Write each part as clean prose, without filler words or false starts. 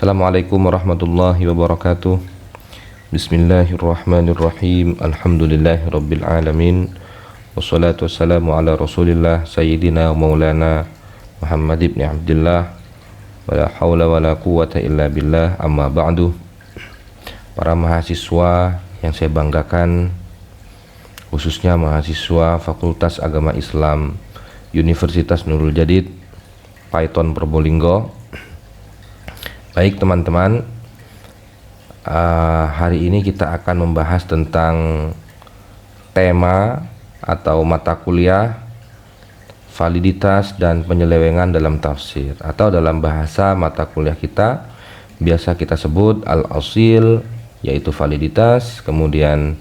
Assalamualaikum warahmatullahi wabarakatuh. Bismillahirrahmanirrahim. Alhamdulillahirabbil alamin. Wassalatu wassalamu ala Rasulillah sayyidina wa maulana Muhammad ibn Abdullah. Wala haula wala quwata illa billah. Amma ba'du. Para mahasiswa yang saya banggakan, khususnya mahasiswa Fakultas Agama Islam Universitas Nurul Jadid Python Probolinggo. Baik teman-teman, hari ini kita akan membahas tentang tema atau mata kuliah validitas dan penyelewengan dalam tafsir, atau dalam bahasa mata kuliah kita biasa kita sebut al-asil, yaitu validitas, kemudian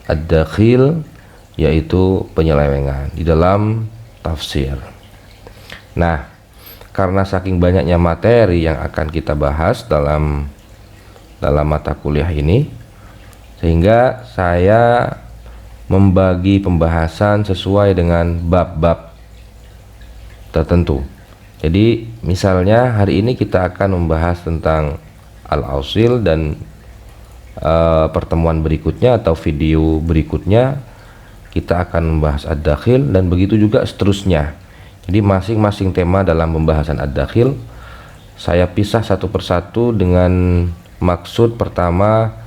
ad-dakhil, yaitu penyelewengan di dalam tafsir. Nah, karena saking banyaknya materi yang akan kita bahas dalam mata kuliah ini, sehingga saya membagi pembahasan sesuai dengan bab-bab tertentu. Jadi misalnya hari ini kita akan membahas tentang al-ausil, dan pertemuan berikutnya atau video berikutnya kita akan membahas ad-dakhil, dan begitu juga seterusnya. Jadi masing-masing tema dalam pembahasan ad-dakhil saya pisah satu persatu dengan maksud pertama,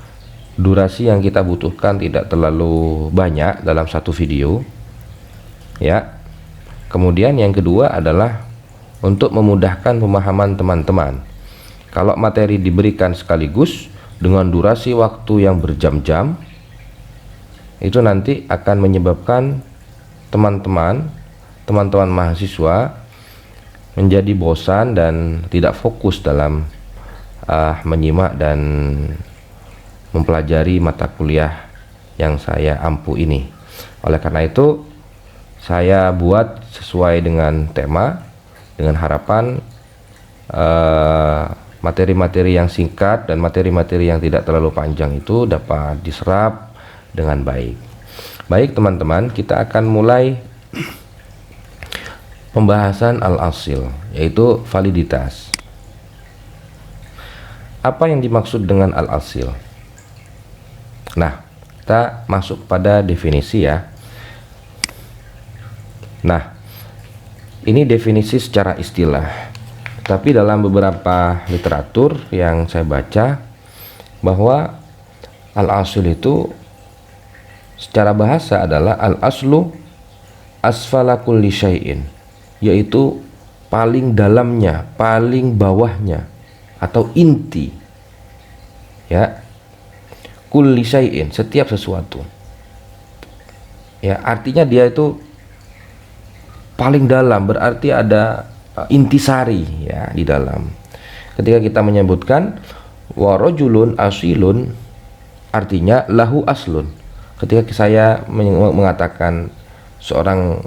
durasi yang kita butuhkan tidak terlalu banyak dalam satu video, ya. Kemudian yang kedua adalah untuk memudahkan pemahaman teman-teman. Kalau materi diberikan sekaligus dengan durasi waktu yang berjam-jam, itu nanti akan menyebabkan teman-teman mahasiswa menjadi bosan dan tidak fokus dalam menyimak dan mempelajari mata kuliah yang saya ampu ini. Oleh karena itu saya buat sesuai dengan tema, dengan harapan materi-materi yang singkat dan materi-materi yang tidak terlalu panjang itu dapat diserap dengan baik. Baik teman-teman, kita akan mulai pembahasan al-asil, yaitu validitas. Apa yang dimaksud dengan al-asil? Nah, kita masuk pada definisi ya. Nah, ini definisi secara istilah. Tapi dalam beberapa literatur yang saya baca, bahwa al-asil itu secara bahasa adalah al-aslu asfala kulli syai'in, yaitu paling dalamnya, paling bawahnya, atau inti, ya, kulli syai'in, setiap sesuatu, ya. Artinya dia itu paling dalam, berarti ada intisari, ya, di dalam. Ketika kita menyebutkan warajulun asilun, artinya lahu aslun. Ketika saya mengatakan seorang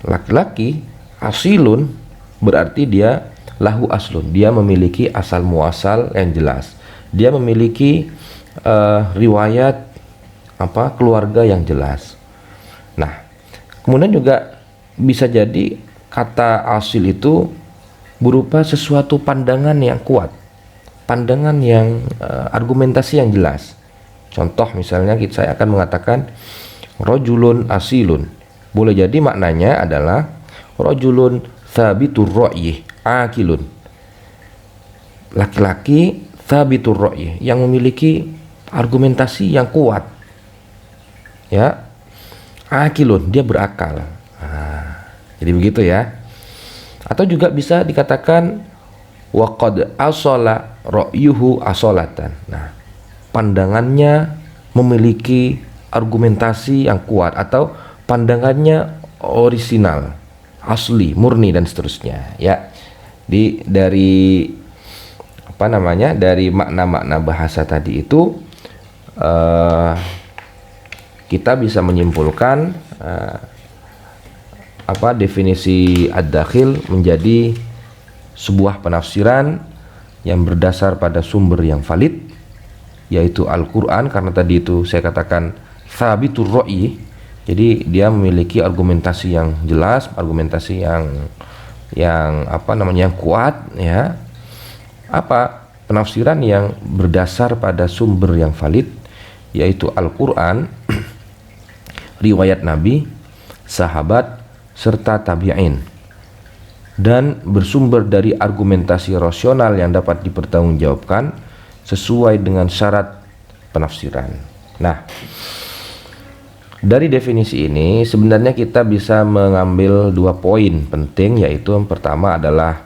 laki-laki asilun, berarti dia lahu aslun, dia memiliki asal muasal yang jelas, dia memiliki riwayat keluarga yang jelas. Nah, kemudian juga bisa jadi kata asil itu berupa sesuatu pandangan yang kuat, pandangan yang argumentasi yang jelas. Contoh misalnya saya akan mengatakan rajulun asilun, boleh jadi maknanya adalah rajulun thabitur ra'yi akilun, laki-laki thabitur ra'yi, yang memiliki argumentasi yang kuat, ya. Akilun, dia berakal. Jadi begitu ya. Atau juga bisa dikatakan waqad asala ra'yuhu asolatan. Nah, pandangannya memiliki argumentasi yang kuat, atau pandangannya orisinal, asli, murni, dan seterusnya, ya. Dari makna-makna bahasa tadi itu kita bisa menyimpulkan definisi ad-dakhil menjadi sebuah penafsiran yang berdasar pada sumber yang valid, yaitu Al-Quran, karena tadi itu saya katakan thabitur ra'yi, jadi dia memiliki argumentasi yang jelas, argumentasi yang kuat, ya. penafsiran yang berdasar pada sumber yang valid, yaitu Al-Quran, riwayat Nabi, sahabat, serta tabi'in, dan bersumber dari argumentasi rasional yang dapat dipertanggungjawabkan sesuai dengan syarat penafsiran. Nah, dari definisi ini sebenarnya kita bisa mengambil 2 poin penting, yaitu yang pertama adalah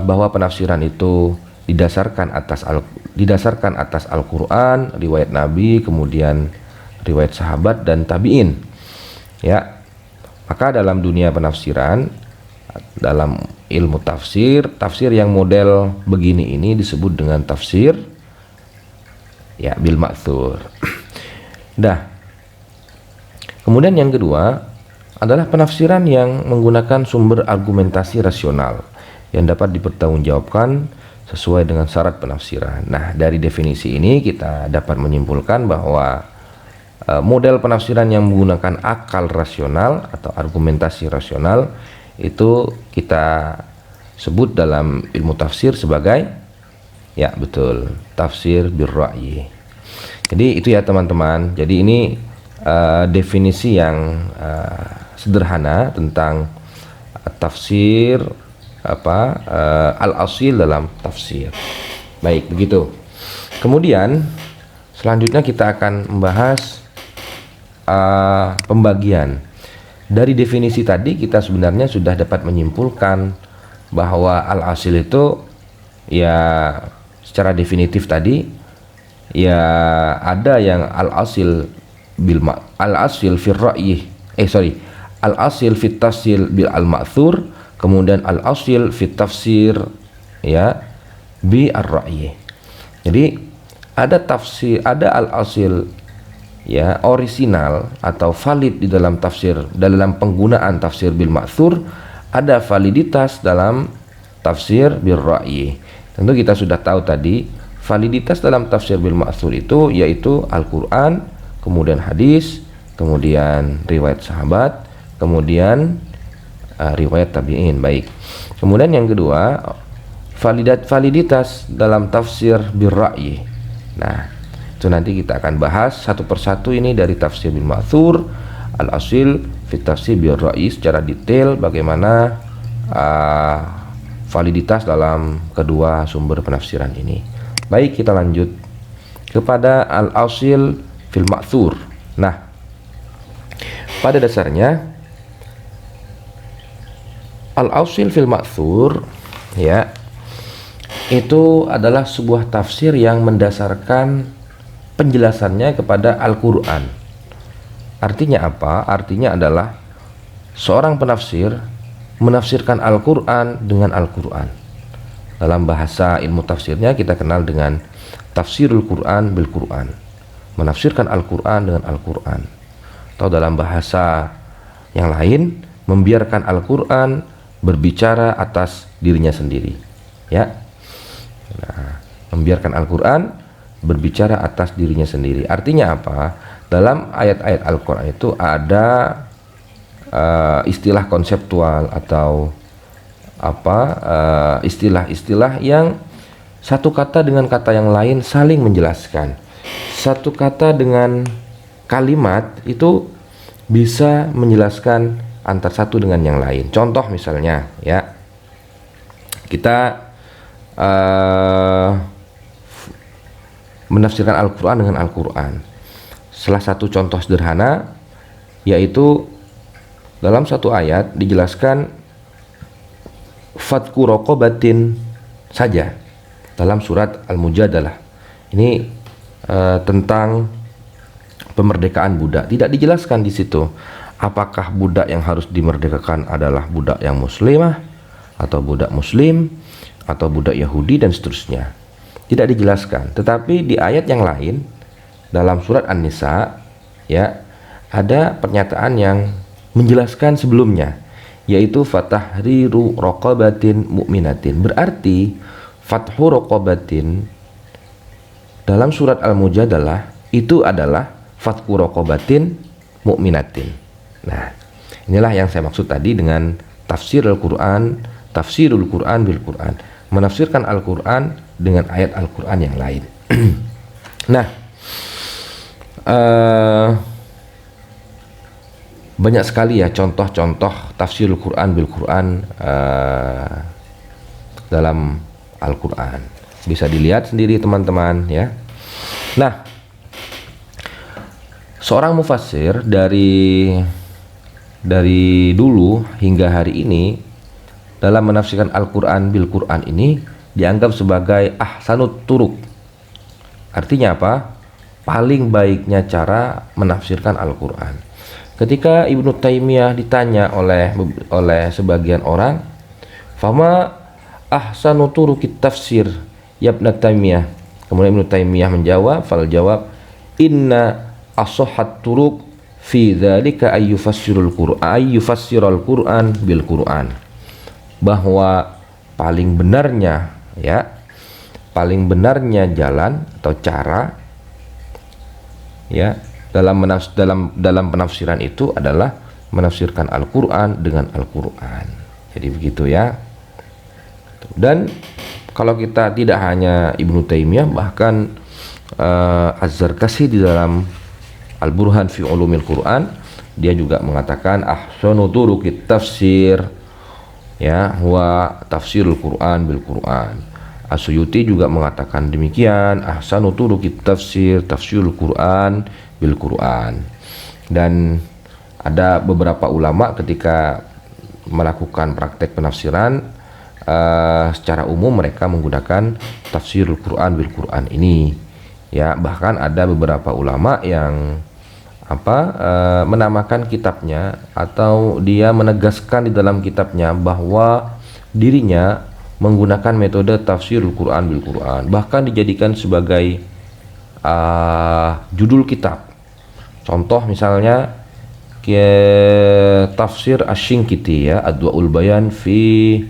bahwa penafsiran itu didasarkan atas Al-Quran, riwayat Nabi, kemudian riwayat sahabat dan tabi'in. Ya, maka dalam dunia penafsiran, dalam ilmu tafsir yang model begini ini disebut dengan tafsir ya bil ma'thur. Dah. Kemudian yang kedua adalah penafsiran yang menggunakan sumber argumentasi rasional yang dapat dipertanggungjawabkan sesuai dengan syarat penafsiran. Nah, dari definisi ini kita dapat menyimpulkan bahwa model penafsiran yang menggunakan akal rasional atau argumentasi rasional itu kita sebut dalam ilmu tafsir sebagai ya betul, tafsir bir ra'yi. Jadi itu ya teman-teman. Jadi ini definisi yang sederhana tentang tafsir al-asil dalam tafsir. Baik, begitu. Kemudian selanjutnya kita akan membahas pembagian. Dari definisi tadi kita sebenarnya sudah dapat menyimpulkan bahwa al-asil itu ya secara definitif tadi ya ada yang al-asil fir ra'yi al-asil fit tafsir bil al-ma'thur, kemudian al-asil fit tafsir ya bi ar-ra'yi. Jadi ada al-asil ya orisinal atau valid di dalam tafsir, dalam penggunaan tafsir bil ma'thur, ada validitas dalam tafsir bil ra'yi. Tentu kita sudah tahu tadi validitas dalam tafsir bil ma'thur itu yaitu Al-Quran, kemudian hadis, kemudian riwayat sahabat, kemudian riwayat tabi'in. Baik. Kemudian yang kedua, validitas dalam tafsir bil ra'yi. Nah, itu nanti kita akan bahas satu persatu ini dari tafsir bil ma'thur, al-asil fit tafsir bil ra'yi secara detail bagaimana validitas dalam kedua sumber penafsiran ini. Baik, kita lanjut kepada al-asil fil ma'thur. Nah, pada dasarnya al-asil fil ma'thur ya itu adalah sebuah tafsir yang mendasarkan penjelasannya kepada Al-Quran. Artinya apa? Artinya adalah seorang penafsir menafsirkan Al-Quran dengan Al-Quran. Dalam bahasa ilmu tafsirnya kita kenal dengan tafsirul Quran bil Quran, menafsirkan Al-Quran dengan Al-Quran. Atau dalam bahasa yang lain, membiarkan Al-Quran berbicara atas dirinya sendiri. Ya, nah, membiarkan Al-Quran berbicara atas dirinya sendiri. Artinya apa? Dalam ayat-ayat Al-Quran itu ada istilah konseptual atau istilah-istilah yang satu kata dengan kata yang lain saling menjelaskan. Satu kata dengan kalimat itu bisa menjelaskan antar satu dengan yang lain. Contoh misalnya ya, kita menafsirkan Al-Quran dengan Al-Quran. Salah satu contoh sederhana yaitu dalam satu ayat dijelaskan fatku raqabatin saja dalam surat Al-Mujadalah. Ini tentang pemerdekaan budak. Tidak dijelaskan di situ apakah budak yang harus dimerdekakan adalah budak yang muslimah atau budak muslim atau budak Yahudi dan seterusnya. Tidak dijelaskan. Tetapi di ayat yang lain dalam surat An-Nisa ya ada pernyataan yang menjelaskan sebelumnya, yaitu fatahriru raqabatin mu'minatin. Berarti fathu raqabatin dalam surat Al-Mujadalah itu adalah fathu raqabatin mu'minatin. Nah, inilah yang saya maksud tadi dengan tafsirul Quran bil Quran, menafsirkan Al-Quran dengan ayat Al-Quran yang lain. Nah, banyak sekali ya contoh-contoh tafsir Al-Quran bil Quran dalam Al-Quran. Bisa dilihat sendiri teman-teman ya. Nah, seorang mufassir dari dulu hingga hari ini dalam menafsirkan Al-Quran bil Quran ini dianggap sebagai ahsanut turuk. Artinya apa? Paling baiknya cara menafsirkan Al-Quran. Ketika Ibnu Taimiyah ditanya oleh sebagian orang, "Fama ahsanu turukit tafsir ya Ibnu Taimiyah?" Kemudian Ibnu Taimiyah menjawab, "Inna as-sahhat turuk fi dzalika ayyufassirul Qur'an bil Qur'an." Bahwa paling benarnya jalan atau cara ya dalam penafsiran itu adalah menafsirkan Al-Quran dengan Al-Quran. Jadi begitu ya. Dan kalau kita tidak hanya Ibnu Taimiyah, bahkan Az-Zarkasi di dalam Al-Burhan fi Ulumil Quran, dia juga mengatakan ahsanu turuqit tafsir ya huwa tafsirul Quran bil Quran. As-Suyuti juga mengatakan demikian, ahsanu turuqit tafsir tafsirul Quran bil Quran. Dan ada beberapa ulama ketika melakukan praktek penafsiran secara umum mereka menggunakan tafsirul Quran bil Quran ini ya. Bahkan ada beberapa ulama yang menamakan kitabnya atau dia menegaskan di dalam kitabnya bahwa dirinya menggunakan metode tafsirul Quran bil Quran, bahkan dijadikan sebagai judul kitab. Contoh misalnya tafsir Asy-Syinkiti ya, Adwaul Bayan fi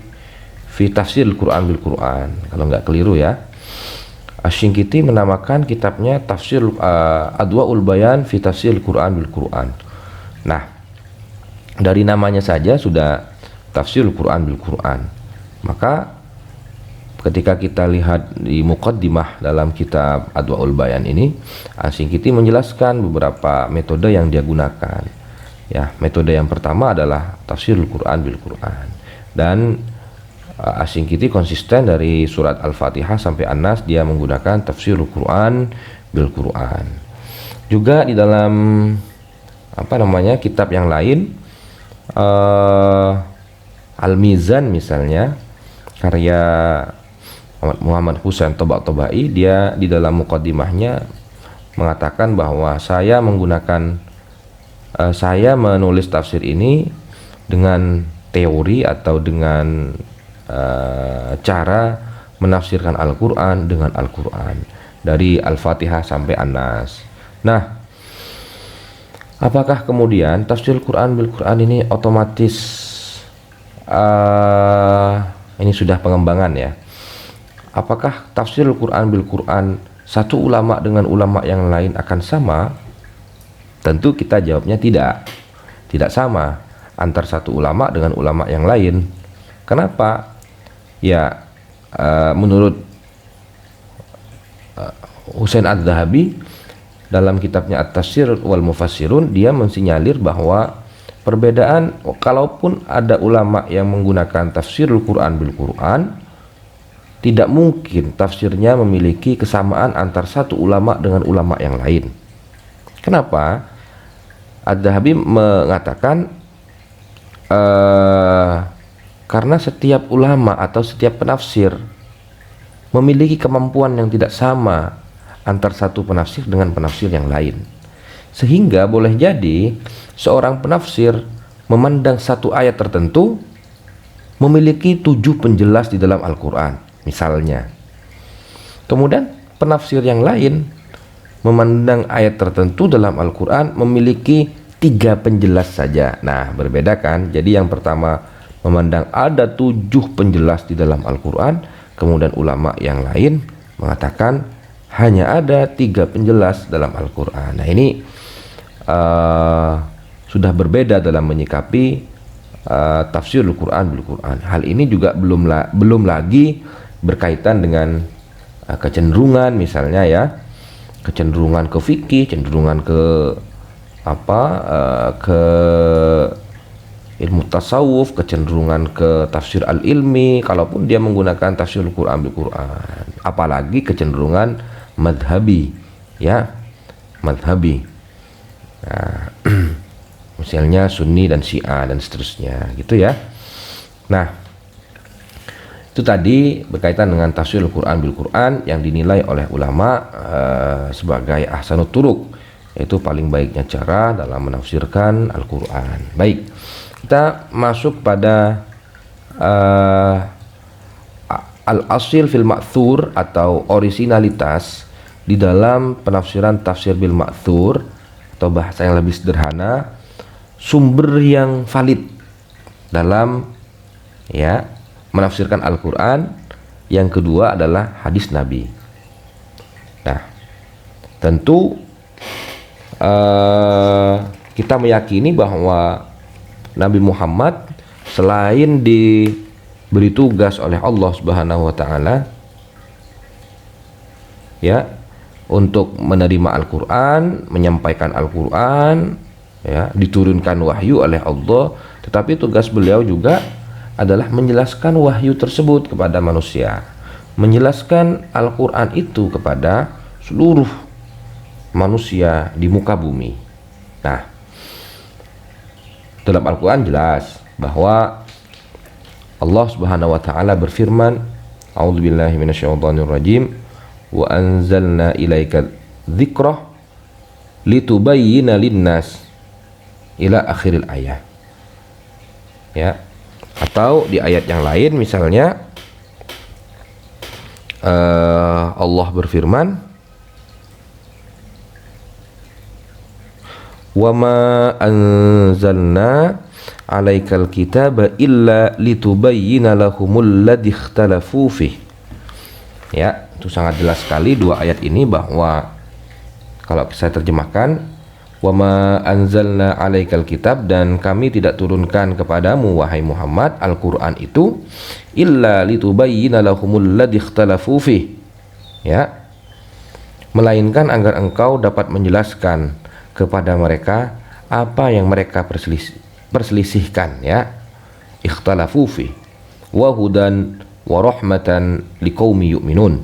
tafsir Quran bil Quran, kalau nggak keliru ya. Asy-Syinkiti menamakan kitabnya tafsir Adwaul Bayan fi tafsir Quran bil Quran. Nah, dari namanya saja sudah tafsir Quran bil Quran. Maka ketika kita lihat di muqaddimah dalam kitab Adwaul Bayan ini, Asy-Syinkiti menjelaskan beberapa metode yang dia gunakan. Ya, metode yang pertama adalah tafsirul Quran bil Quran. Dan Asy-Syinkiti konsisten dari surat Al-Fatihah sampai An-Nas dia menggunakan tafsirul Quran bil Quran. Juga di dalam kitab yang lain, Al-Mizan misalnya, karya Muhammad Husain Tobai, dia di dalam muqaddimahnya mengatakan bahwa saya menulis tafsir ini dengan teori atau dengan cara menafsirkan Al-Quran dengan Al-Quran dari Al-Fatihah sampai An-Nas. Nah, apakah kemudian tafsir Quran bil Quran ini otomatis ini sudah pengembangan ya? Apakah tafsir Quran bil Quran satu ulama dengan ulama yang lain akan sama? Tentu kita jawabnya tidak sama antar satu ulama dengan ulama yang lain. Kenapa? Ya, menurut Husain Adz-Dzahabi dalam kitabnya At-Tafsir wal Mufassirun, dia mensinyalir bahwa perbedaan, kalaupun ada ulama yang menggunakan tafsirul Quran bil Quran, tidak mungkin tafsirnya memiliki kesamaan antar satu ulama dengan ulama yang lain. Kenapa? Adz-Dzahabi mengatakan karena setiap ulama atau setiap penafsir memiliki kemampuan yang tidak sama antar satu penafsir dengan penafsir yang lain. Sehingga boleh jadi seorang penafsir memandang satu ayat tertentu memiliki 7 penjelas di dalam Al-Quran misalnya. Kemudian penafsir yang lain memandang ayat tertentu dalam Al-Quran memiliki 3 penjelas saja. Nah, berbeda kan? Jadi yang pertama memandang ada 7 penjelas di dalam Al-Quran, kemudian ulama yang lain mengatakan hanya ada 3 penjelas dalam Al-Quran. Nah, ini sudah berbeda dalam menyikapi tafsir Al-Quran bil Quran. Hal ini juga belum lagi berkaitan dengan kecenderungan, misalnya ya, kecenderungan ke fikih, cenderungan ke ke ilmu tasawuf, kecenderungan ke tafsir al-ilmi, kalaupun dia menggunakan tafsir Al-Quran bil Quran, apalagi kecenderungan madhabi, ya, madhabi. Nah, misalnya Sunni dan Syiah dan seterusnya, gitu ya. Nah, itu tadi berkaitan dengan tafsir Al-Quran bil Quran yang dinilai oleh ulama sebagai ahsanut turuq, yaitu paling baiknya cara dalam menafsirkan Al-Quran. Baik, kita masuk pada al-asil fil ma'thur atau originalitas di dalam penafsiran tafsir bil ma'thur, atau bahasa yang lebih sederhana, sumber yang valid dalam ya menafsirkan Al-Quran. Yang kedua adalah hadis Nabi. Nah, tentu kita meyakini bahwa Nabi Muhammad selain diberi tugas oleh Allah Subhanahu wa taala ya untuk menerima Al-Quran, menyampaikan Al-Quran, ya, diturunkan wahyu oleh Allah, tetapi tugas beliau juga adalah menjelaskan wahyu tersebut kepada manusia, menjelaskan Al-Quran itu kepada seluruh manusia di muka bumi. Nah, dalam Al-Quran jelas bahwa Allah Subhanahu wa taala berfirman, a'udzubillahi minasyaitonirrajim, wa anzalna ilaika dzikrah litubayyina linnas ila akhiril ayat. Ya. Atau di ayat yang lain misalnya Allah berfirman, wa ma anzalna alaikal kitaba illa litubayyina lahumul ladzi ikhtalafu fih. Ya, itu sangat jelas sekali dua ayat ini, bahwa kalau saya terjemahkan, wa ma anzalna alaikal kitab, dan kami tidak turunkan kepadamu wahai Muhammad Al-Qur'an itu illa litubayyina lahumul ladzi ikhtalafu fih, ya, melainkan agar engkau dapat menjelaskan kepada mereka apa yang mereka perselisihkan, ya, ikhtalafu fih, wa hudan wa rahmatan liqaumi yu'minun,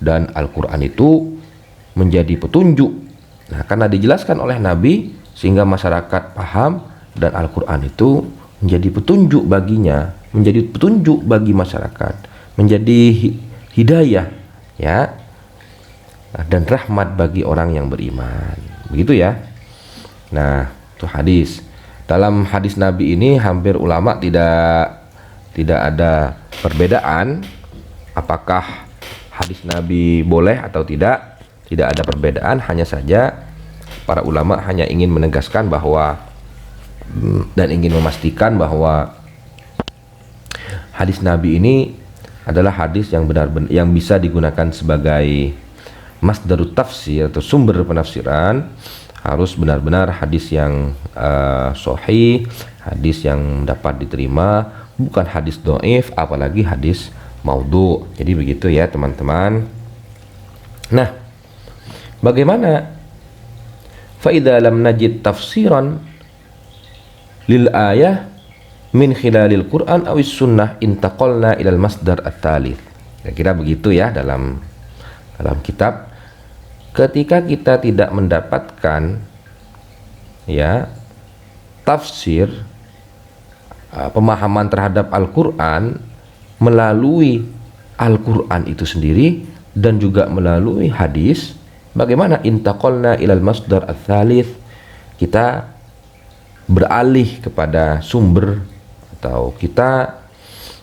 dan Al-Qur'an itu menjadi petunjuk. Nah, karena dijelaskan oleh Nabi sehingga masyarakat paham, dan Al-Quran itu menjadi petunjuk baginya, menjadi petunjuk bagi masyarakat, menjadi hidayah, ya, dan rahmat bagi orang yang beriman. Begitu ya. Nah, itu hadis. Dalam hadis Nabi ini hampir ulama tidak ada perbedaan apakah hadis Nabi boleh atau tidak. Tidak ada perbedaan, hanya saja para ulama hanya ingin menegaskan bahwa dan ingin memastikan bahwa hadis Nabi ini adalah hadis yang benar-benar yang bisa digunakan sebagai masdarut tafsir atau sumber penafsiran. Harus benar-benar hadis yang sahih, hadis yang dapat diterima, bukan hadis dhaif, apalagi hadis maudhu. Jadi begitu ya teman-teman. Nah, bagaimana faida lam najid tafsiran lil ayah min khilalil Quran awis sunnah intaqalna ilal masdar at-thalith. Kira-kira begitu ya dalam kitab. Ketika kita tidak mendapatkan ya tafsir pemahaman terhadap Al-Quran melalui Al-Quran itu sendiri dan juga melalui hadis, bagaimana intaqalna ilal masdar ats-tsalits, kita beralih kepada sumber atau kita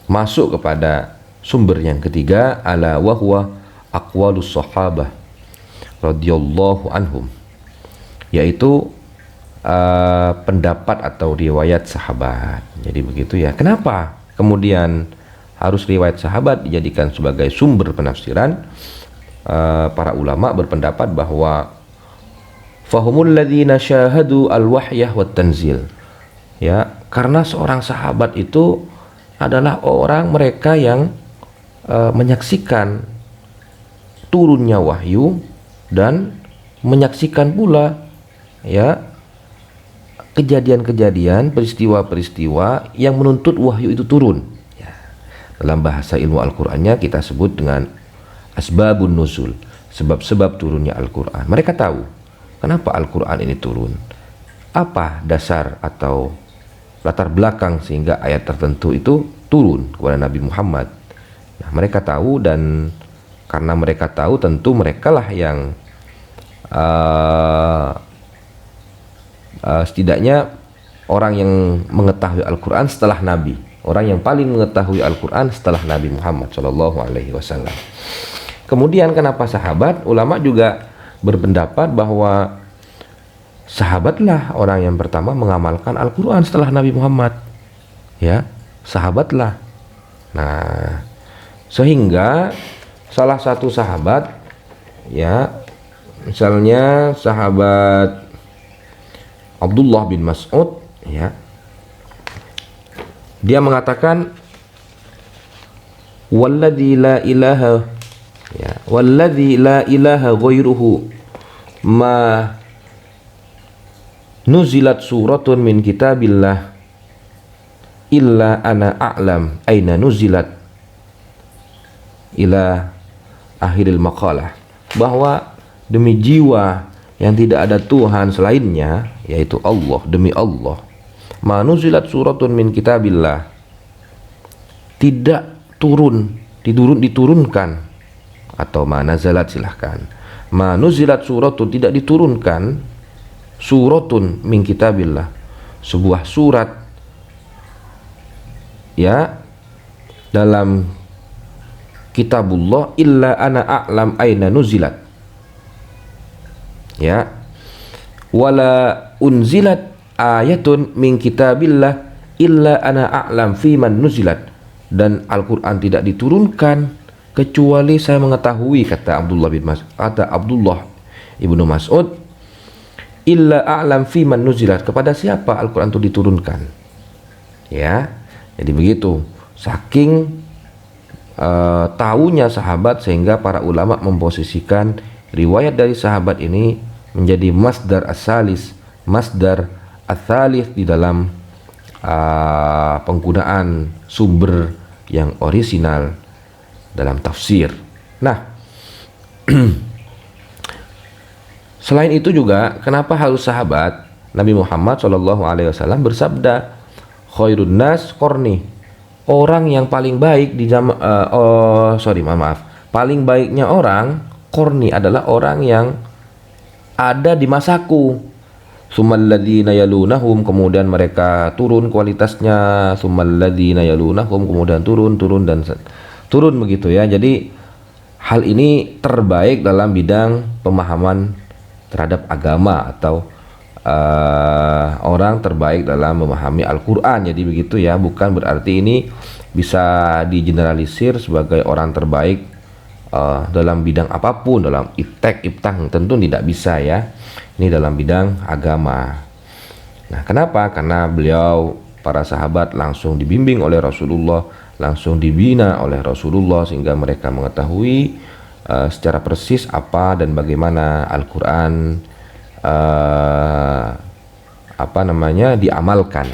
masuk kepada sumber yang ketiga, ala wahwa aqwalus sahabah radhiyallahu anhum, yaitu pendapat atau riwayat sahabat. Jadi begitu ya. Kenapa kemudian harus riwayat sahabat dijadikan sebagai sumber penafsiran? Para ulama berpendapat bahwa fahumul ladzina syahadu al-wahyah wat tanzil, ya, karena seorang sahabat itu adalah orang mereka yang menyaksikan turunnya wahyu dan menyaksikan pula ya kejadian-kejadian, peristiwa-peristiwa yang menuntut wahyu itu turun. Ya. Dalam bahasa ilmu Al-Qur'annya kita sebut dengan asbabun nuzul, sebab-sebab turunnya Al-Qur'an. Mereka tahu kenapa Al-Qur'an ini turun. Apa dasar atau latar belakang sehingga ayat tertentu itu turun kepada Nabi Muhammad. Nah, mereka tahu, dan karena mereka tahu tentu merekalah yang setidaknya orang yang mengetahui Al-Quran setelah Nabi, orang yang paling mengetahui Al-Quran setelah Nabi Muhammad SAW. Kemudian kenapa sahabat? Ulama juga berpendapat bahwa sahabatlah orang yang pertama mengamalkan Al-Quran setelah Nabi Muhammad. Ya, sahabatlah. Nah, sehingga salah satu sahabat, ya, misalnya sahabat Abdullah bin Mas'ud, ya, dia mengatakan walladzi la ilaha, ya, walladzi la ilaha ghairuhu ma nuzilat suratun min kitabillah illa ana a'lam aina nuzilat ila akhiril maqalah, bahwa demi jiwa yang tidak ada Tuhan selainnya, yaitu Allah, demi Allah, ma nuzilat suratun min kitabillah, tidak diturunkan, atau ma nazalat, silahkan, ma nuzilat suratun, tidak diturunkan, suratun min kitabillah, sebuah surat, ya, dalam kitabullah, illa ana a'lam aina nuzilat, ya, wala unzilat ayatun min kitabillah illa ana a'lam fi man nuzilat, dan Al-Quran tidak diturunkan kecuali saya mengetahui, kata Abdullah ibnu Mas'ud, illa a'lam fi man nuzilat, kepada siapa Al-Quran itu diturunkan. Ya, jadi begitu, saking tahunya sahabat, sehingga para ulama memposisikan riwayat dari sahabat ini menjadi masdar as-salis, masdar ats-tsalits di dalam penggunaan sumber yang orisinal dalam tafsir. Nah, selain itu juga, kenapa harus sahabat? Nabi Muhammad SAW bersabda, khairun nas qarni, orang yang paling baik di paling baiknya orang, qarni, adalah orang yang ada di masaku. Tsumalladzina yalunahum, kemudian mereka turun kualitasnya, tsumalladzina yalunahum, kemudian turun dan turun, begitu ya. Jadi hal ini terbaik dalam bidang pemahaman terhadap agama, atau orang terbaik dalam memahami Al-Quran. Jadi begitu ya, bukan berarti ini bisa digeneralisir sebagai orang terbaik dalam bidang apapun, dalam iptang, tentu tidak bisa ya. Ini dalam bidang agama. Nah, kenapa? Karena beliau, para sahabat, langsung dibimbing oleh Rasulullah, langsung dibina oleh Rasulullah, sehingga mereka mengetahui secara persis apa dan bagaimana Al-Quran diamalkan.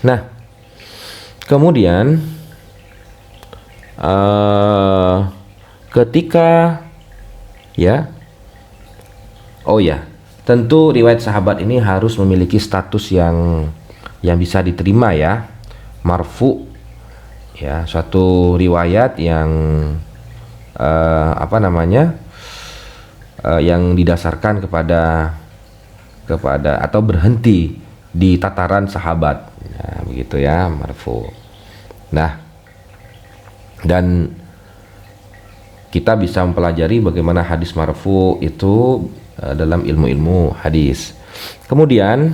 Nah, kemudian ketika tentu riwayat sahabat ini harus memiliki status yang bisa diterima ya, marfu ya, suatu riwayat yang yang didasarkan kepada atau berhenti di tataran sahabat, nah, begitu ya, marfu. Nah, dan kita bisa mempelajari bagaimana hadis marfu itu dalam ilmu-ilmu hadis. Kemudian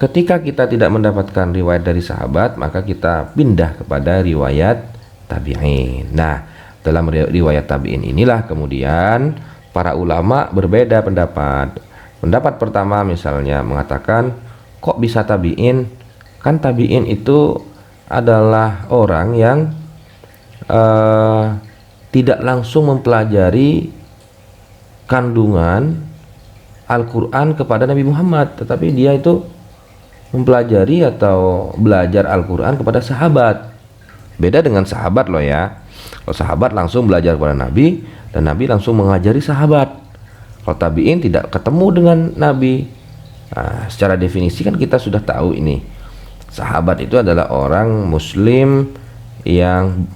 ketika kita tidak mendapatkan riwayat dari sahabat, maka kita pindah kepada riwayat tabi'in. Nah, dalam riwayat tabi'in inilah kemudian para ulama berbeda pendapat. Pendapat pertama misalnya mengatakan, kok bisa tabi'in? Kan tabi'in itu adalah orang yang tidak langsung mempelajari kandungan Al-Quran kepada Nabi Muhammad, tetapi dia itu mempelajari atau belajar Al-Quran kepada sahabat. Beda dengan sahabat loh ya. Kalau sahabat langsung belajar kepada Nabi, dan Nabi langsung mengajari sahabat. Kalau tabi'in tidak ketemu dengan Nabi. Nah, secara definisi kan kita sudah tahu ini. Sahabat itu adalah orang muslim yang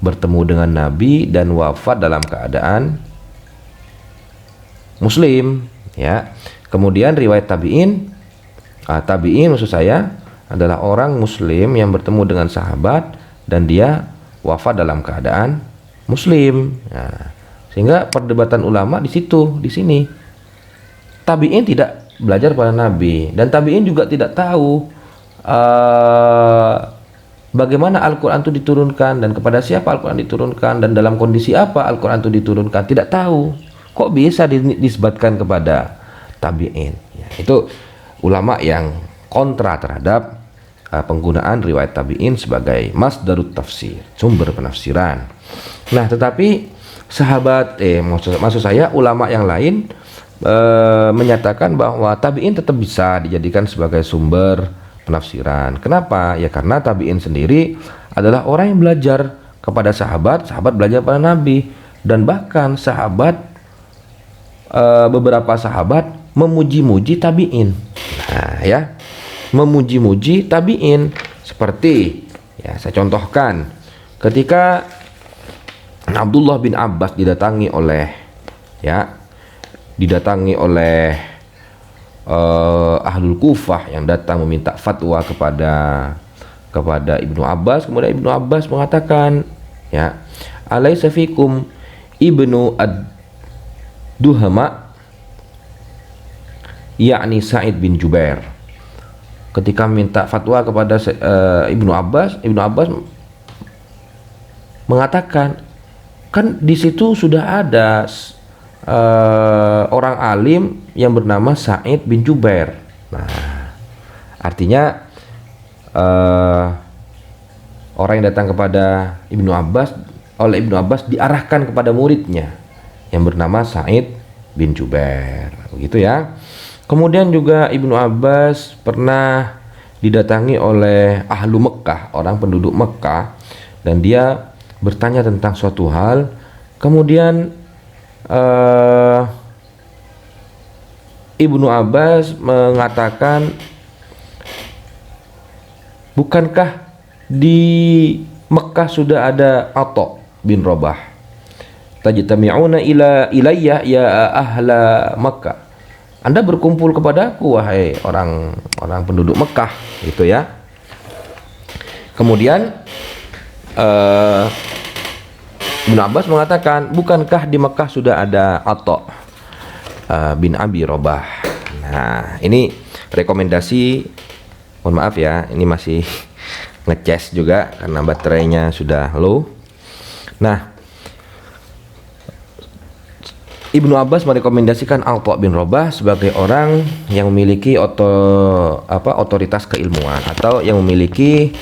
bertemu dengan Nabi dan wafat dalam keadaan muslim, ya. Kemudian riwayat tabi'in, tabi'in maksud saya adalah orang muslim yang bertemu dengan sahabat dan dia wafat dalam keadaan muslim. Nah, sehingga perdebatan ulama di situ, di sini. Tabi'in tidak belajar pada Nabi, dan tabi'in juga tidak tahu bagaimana Al-Quran itu diturunkan dan kepada siapa Al-Quran diturunkan dan dalam kondisi apa Al-Quran itu diturunkan. Tidak tahu. Kok bisa disebutkan kepada tabi'in? Ya, itu ulama yang kontra terhadap penggunaan riwayat tabi'in sebagai masdarut tafsir, sumber penafsiran. Nah, tetapi sahabat maksud saya ulama yang lain menyatakan bahwa tabi'in tetap bisa dijadikan sebagai sumber penafsiran. Kenapa? Ya karena tabi'in sendiri adalah orang yang belajar kepada sahabat, sahabat belajar pada Nabi, dan bahkan sahabat beberapa sahabat memuji-muji tabi'in. Nah, ya, memuji-muji tabi'in seperti ya saya contohkan ketika Abdullah bin Abbas didatangi oleh Ahlul Kufah yang datang meminta fatwa kepada Ibnu Abbas. Kemudian Ibnu Abbas mengatakan, ya, alaisa fikum Ibnu ad-Duhama, yakni Sa'id bin Jubair. Ketika minta fatwa kepada Ibnu Abbas mengatakan, kan di situ sudah ada orang alim yang bernama Sa'id bin Jubair. Nah, artinya orang yang datang kepada Ibnu Abbas oleh Ibnu Abbas diarahkan kepada muridnya yang bernama Sa'id bin Jubair, begitu ya. Kemudian juga Ibnu Abbas pernah didatangi oleh ahlu Mekah, orang penduduk Mekah, dan dia bertanya tentang suatu hal. Kemudian Ibnu Abbas mengatakan, bukankah di Mekah sudah ada Atha bin Rabah, tajtami'una ilayya ya ahla Makkah, Anda berkumpul kepadaku wahai orang penduduk Mekah, gitu ya. Kemudian Ibnu Abbas mengatakan, bukankah di Mekah sudah ada Atha bin Abi Rabah. Nah, ini rekomendasi, mohon maaf ya, ini masih ngecas juga karena baterainya sudah low. Nah, Ibnu Abbas merekomendasikan Atha bin Rabah sebagai orang yang memiliki otoritas keilmuan atau yang memiliki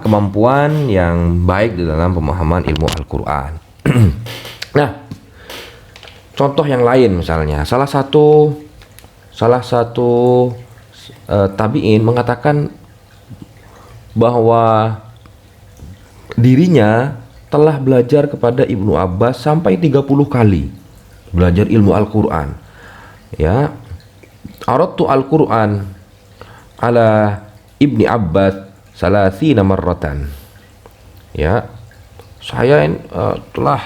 kemampuan yang baik di dalam pemahaman ilmu Al-Quran. Nah, contoh yang lain misalnya, salah satu tabi'in mengatakan bahwa dirinya telah belajar kepada Ibnu Abbas sampai 30 kali belajar ilmu Al-Quran. Ya, aradtu Al-Quran ala Ibni Abbas salasina marratan. Ya, saya telah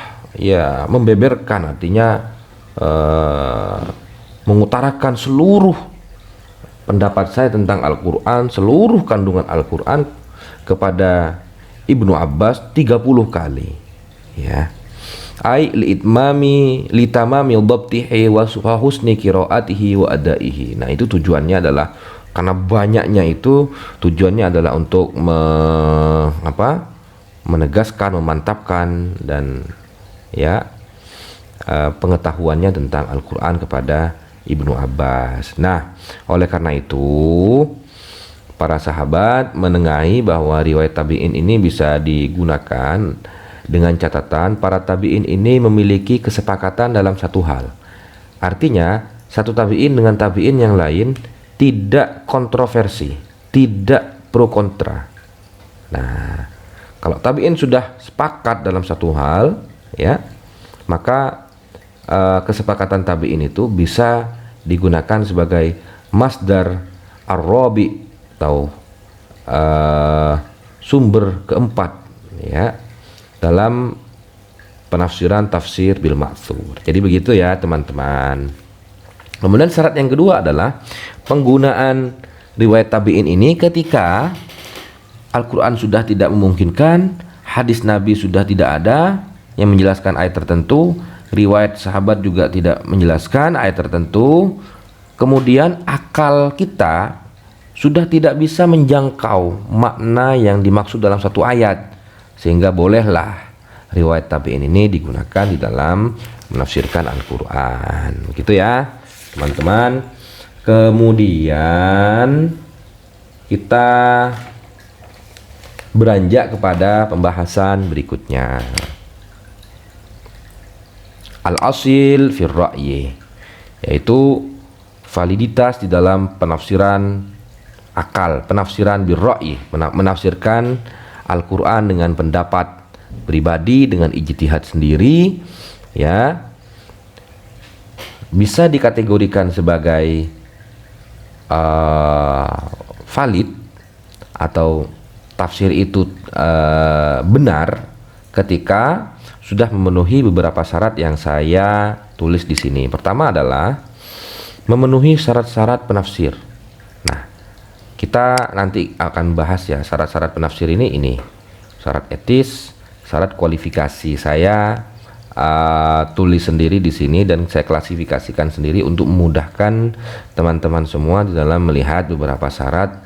membeberkan, artinya mengutarakan seluruh pendapat saya tentang Al-Quran, seluruh kandungan Al-Quran kepada Ibnu Abbas 30 kali. Ya, ai litamami dhabtihi wa husni qiraatihi wa adaihi. Nah, itu tujuannya adalah karena banyaknya itu, tujuannya adalah untuk menegaskan, memantapkan dan pengetahuannya tentang Al-Quran kepada Ibnu Abbas. Nah, oleh karena itu para sahabat menengahi bahwa riwayat tabi'in ini bisa digunakan dengan catatan para tabi'in ini memiliki kesepakatan dalam satu hal. Artinya satu tabi'in dengan tabi'in yang lain tidak kontroversi, tidak pro kontra. Nah, kalau tabi'in sudah sepakat dalam satu hal, ya, maka kesepakatan tabi'in itu bisa digunakan sebagai masdar ar-rabi atau sumber keempat, ya, dalam penafsiran tafsir bil ma'thur. Jadi begitu ya teman-teman. Kemudian syarat yang kedua adalah penggunaan riwayat tabi'in ini ketika Al-Quran sudah tidak memungkinkan, hadis Nabi sudah tidak ada yang menjelaskan ayat tertentu, riwayat sahabat juga tidak menjelaskan ayat tertentu, kemudian akal kita sudah tidak bisa menjangkau makna yang dimaksud dalam satu ayat, sehingga bolehlah riwayat tabi'in ini digunakan di dalam menafsirkan Al-Quran. Begitu ya teman-teman. Kemudian kita beranjak kepada pembahasan berikutnya. Al-asil fir ra'yi, yaitu validitas di dalam penafsiran akal, penafsiran bir ra'yi, menafsirkan Al-Quran dengan pendapat pribadi, dengan ijtihad sendiri, ya, bisa dikategorikan sebagai valid atau tafsir itu benar ketika sudah memenuhi beberapa syarat yang saya tulis di sini. Pertama adalah memenuhi syarat-syarat penafsir. Nah, kita nanti akan bahas ya syarat-syarat penafsir ini syarat etis, syarat kualifikasi. Saya tulis sendiri di sini dan saya klasifikasikan sendiri untuk memudahkan teman-teman semua di dalam melihat beberapa syarat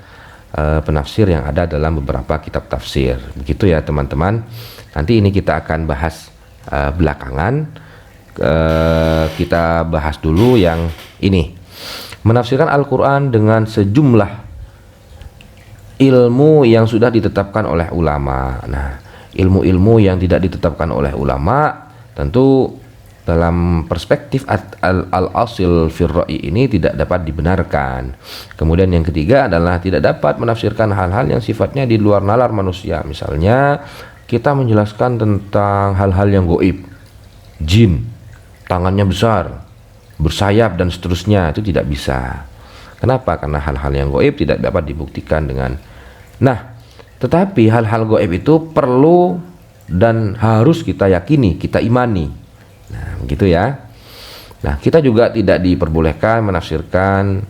penafsir yang ada dalam beberapa kitab tafsir. Begitu ya teman-teman. Nanti ini kita akan bahas belakangan. Kita bahas dulu yang ini, menafsirkan Al-Quran dengan sejumlah ilmu yang sudah ditetapkan oleh ulama. Nah, ilmu-ilmu yang tidak ditetapkan oleh ulama tentu dalam perspektif al-asil fir ra'yi ini tidak dapat dibenarkan. Kemudian yang ketiga adalah tidak dapat menafsirkan hal-hal yang sifatnya di luar nalar manusia. Misalnya kita menjelaskan tentang hal-hal yang goib, jin, tangannya besar, bersayap dan seterusnya, itu tidak bisa. Kenapa? Karena hal-hal yang goib tidak dapat dibuktikan dengan. Nah, tetapi hal-hal goib itu perlu dan harus kita yakini, kita imani. Nah, begitu ya. Nah, kita juga tidak diperbolehkan menafsirkan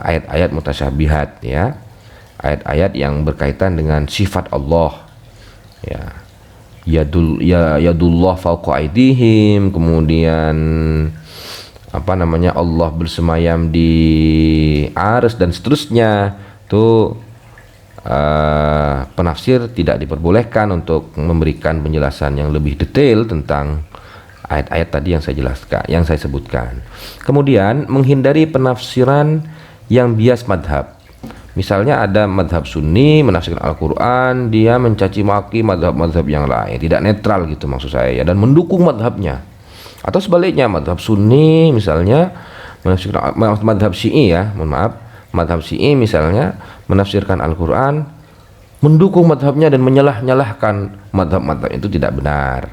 ayat-ayat mutasyabihat, ya, ayat-ayat yang berkaitan dengan sifat Allah, ya, yadullah fauqa aydihim, kemudian Allah bersemayam di arsy dan seterusnya. Itu penafsir tidak diperbolehkan untuk memberikan penjelasan yang lebih detail tentang ayat-ayat tadi yang saya jelaskan, yang saya sebutkan. Kemudian menghindari penafsiran yang bias madhab. Misalnya ada madhab Sunni menafsirkan Al-Quran, dia mencaci maki madhab-madhab yang lain, tidak netral gitu maksud saya, ya, dan mendukung madhabnya. Atau sebaliknya, madhab Sunni misalnya menafsirkan madhab Syi'i, ya, madhab Syi'i misalnya menafsirkan Al-Quran, mendukung madhabnya dan menyalah-nyalahkan madhab-madhab, itu tidak benar.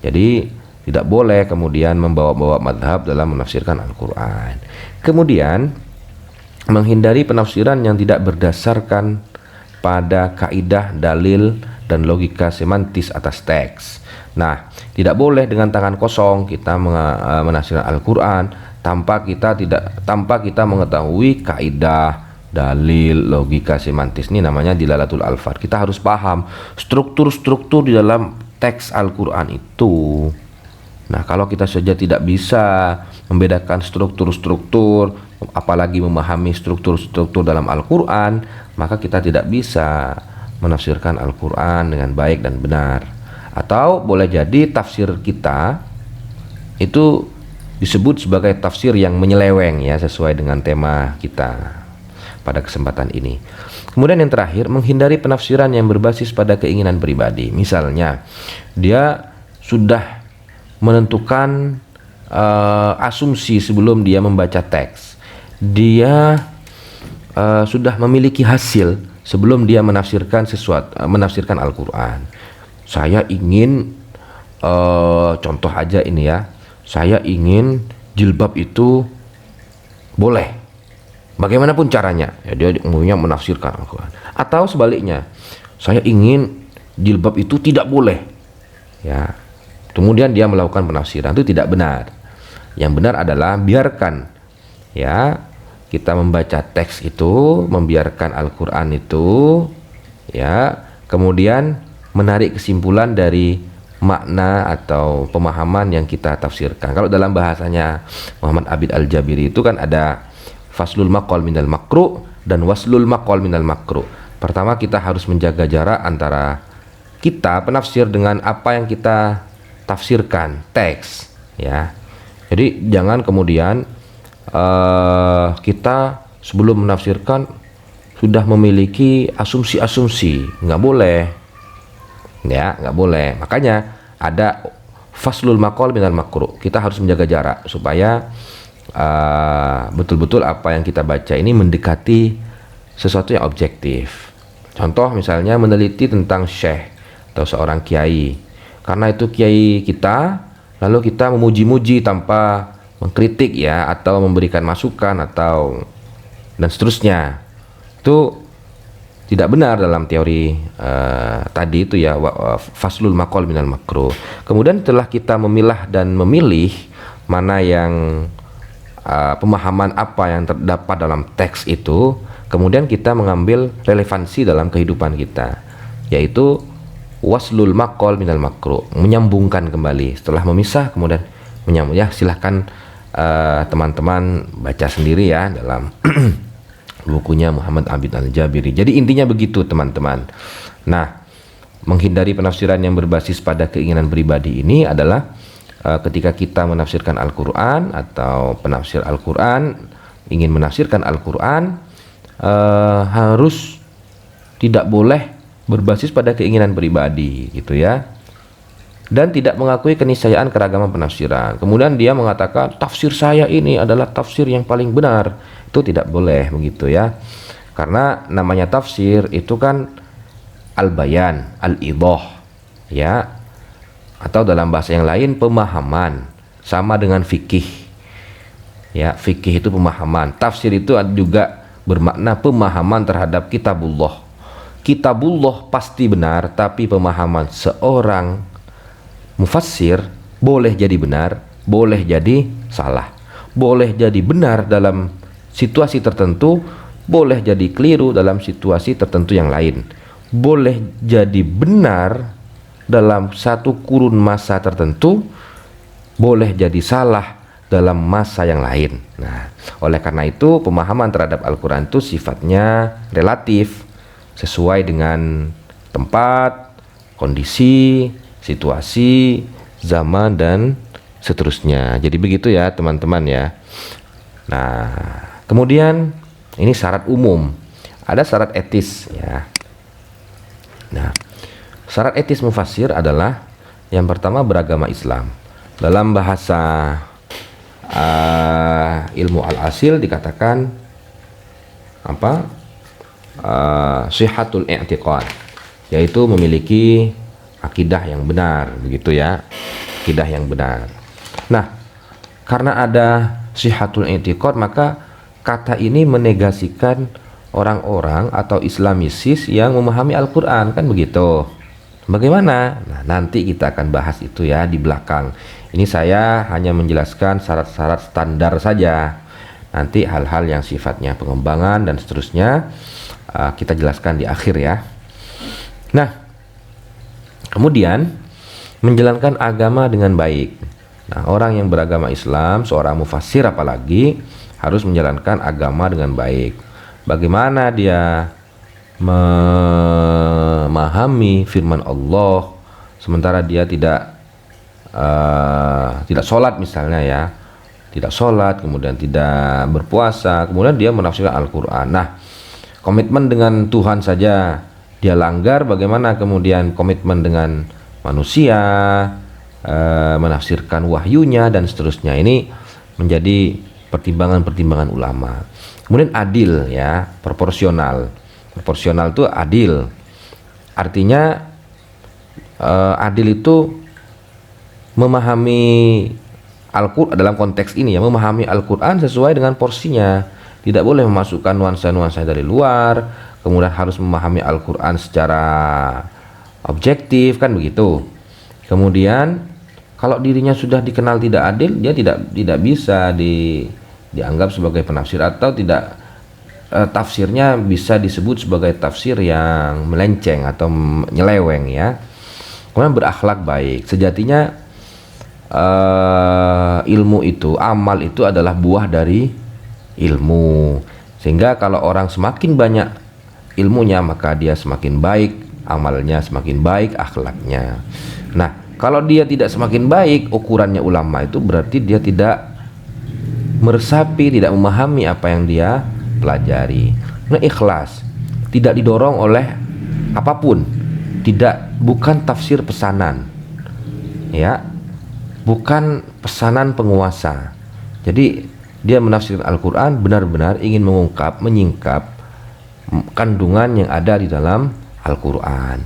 Jadi tidak boleh kemudian membawa-bawa madhab dalam menafsirkan Al-Quran. Kemudian menghindari penafsiran yang tidak berdasarkan pada kaidah, dalil, dan logika semantis atas teks. Nah, tidak boleh dengan tangan kosong kita menafsirkan Al-Quran tanpa kita mengetahui kaidah, dalil, logika semantis. Ini namanya dilalatul alfaz. Kita harus paham struktur-struktur di dalam teks Al-Quran itu. Nah, kalau kita saja tidak bisa membedakan struktur-struktur, apalagi memahami struktur-struktur dalam Al-Quran, maka kita tidak bisa menafsirkan Al-Quran dengan baik dan benar. Atau boleh jadi tafsir kita itu disebut sebagai tafsir yang menyeleweng, ya, sesuai dengan tema kita pada kesempatan ini. Kemudian yang terakhir, menghindari penafsiran yang berbasis pada keinginan pribadi. Misalnya, dia sudah menentukan asumsi sebelum dia membaca teks. Dia sudah memiliki hasil sebelum dia menafsirkan menafsirkan Al-Quran. Saya ingin contoh aja ini ya, saya ingin jilbab itu boleh, bagaimanapun caranya. Ya, dia maunya menafsirkan Al-Quran. Atau sebaliknya, saya ingin jilbab itu tidak boleh. Ya, kemudian dia melakukan penafsiran, itu tidak benar. Yang benar adalah biarkan ya kita membaca teks itu, membiarkan Al-Quran itu ya, kemudian menarik kesimpulan dari makna atau pemahaman yang kita tafsirkan. Kalau dalam bahasanya Muhammad Abid Al-Jabiri itu kan ada faslul maqal minal makruh dan waslul maqal minal makruh. Pertama, kita harus menjaga jarak antara kita penafsir dengan apa yang kita tafsirkan, teks ya. Jadi jangan kemudian kita sebelum menafsirkan sudah memiliki asumsi-asumsi, nggak boleh ya, nggak boleh. Makanya ada faslul maqal minal makruh. Kita harus menjaga jarak supaya betul-betul apa yang kita baca ini mendekati sesuatu yang objektif. Contoh misalnya meneliti tentang syekh atau seorang kiai, karena itu kiai kita, lalu kita memuji-muji tanpa mengkritik ya, atau memberikan masukan atau dan seterusnya. Itu tidak benar dalam teori tadi itu ya, faslul maqal minal makruh. Kemudian setelah kita memilah dan memilih mana yang pemahaman apa yang terdapat dalam teks itu, kemudian kita mengambil relevansi dalam kehidupan kita, yaitu waslul maqal minal makruh, menyambungkan kembali. Setelah memisah kemudian menyambung. Ya silahkan teman-teman baca sendiri ya dalam bukunya Muhammad Abid Al-Jabiri. Jadi intinya begitu teman-teman. Nah, menghindari penafsiran yang berbasis pada keinginan pribadi ini adalah ketika kita menafsirkan Al-Quran atau penafsir Al-Quran ingin menafsirkan Al-Quran, harus tidak boleh berbasis pada keinginan pribadi gitu ya, dan tidak mengakui keniscayaan keragaman penafsiran. Kemudian dia mengatakan tafsir saya ini adalah tafsir yang paling benar. Itu tidak boleh begitu ya, karena namanya tafsir itu kan al-bayan, al-idah ya, atau dalam bahasa yang lain pemahaman, sama dengan fikih ya. Fikih itu pemahaman, tafsir itu juga bermakna pemahaman terhadap kitabullah. Kitabullah pasti benar, tapi pemahaman seorang mufassir boleh jadi benar, boleh jadi salah, boleh jadi benar dalam situasi tertentu, boleh jadi keliru dalam situasi tertentu yang lain, boleh jadi benar dalam satu kurun masa tertentu, boleh jadi salah dalam masa yang lain. Nah, oleh karena itu pemahaman terhadap Al-Quran itu sifatnya relatif, sesuai dengan tempat, kondisi, situasi, zaman, dan seterusnya. Jadi begitu ya teman-teman ya. Nah, kemudian ini syarat umum, ada syarat etis ya. Nah, syarat etis mufassir adalah yang pertama beragama Islam. Dalam bahasa ilmu al-asil dikatakan apa? Sihhatul i'tiqad, yaitu memiliki akidah yang benar begitu ya, akidah yang benar. Nah, karena ada sihhatul i'tiqad, maka kata ini menegasikan orang-orang atau Islamisis yang memahami Al-Quran, kan begitu. Bagaimana? Nah, nanti kita akan bahas itu ya di belakang. Ini saya hanya menjelaskan syarat-syarat standar saja. Nanti hal-hal yang sifatnya pengembangan dan seterusnya kita jelaskan di akhir ya. Nah, kemudian menjalankan agama dengan baik. Nah, orang yang beragama Islam, seorang mufassir apalagi, harus menjalankan agama dengan baik. Bagaimana dia memahami firman Allah sementara dia tidak sholat misalnya ya, tidak sholat, kemudian tidak berpuasa, kemudian dia menafsirkan Al-Quran. Nah, komitmen dengan Tuhan saja dia langgar, bagaimana kemudian komitmen dengan manusia, menafsirkan wahyunya dan seterusnya. Ini menjadi pertimbangan-pertimbangan ulama. Kemudian adil, ya, proporsional. Proporsional itu adil. Artinya adil itu memahami Al-Quran dalam konteks ini, ya, memahami Al-Quran sesuai dengan porsinya. Tidak boleh memasukkan nuansa-nuansa dari luar, kemudian harus memahami Al-Quran secara objektif, kan begitu. Kemudian kalau dirinya sudah dikenal tidak adil, dia tidak bisa dianggap sebagai penafsir, atau tidak tafsirnya bisa disebut sebagai tafsir yang melenceng atau nyeleweng, ya. Kemudian berakhlak baik. Sejatinya ilmu itu, amal itu adalah buah dari ilmu. Sehingga kalau orang semakin banyak ilmunya, maka dia semakin baik amalnya, semakin baik akhlaknya. Nah, kalau dia tidak semakin baik, ukurannya ulama itu berarti dia tidak meresapi, tidak memahami apa yang dia pelajari. Nah, ikhlas tidak didorong oleh apapun, bukan tafsir pesanan, ya, bukan pesanan penguasa. Jadi dia menafsirkan Al-Quran benar-benar ingin menyingkap kandungan yang ada di dalam Al-Quran.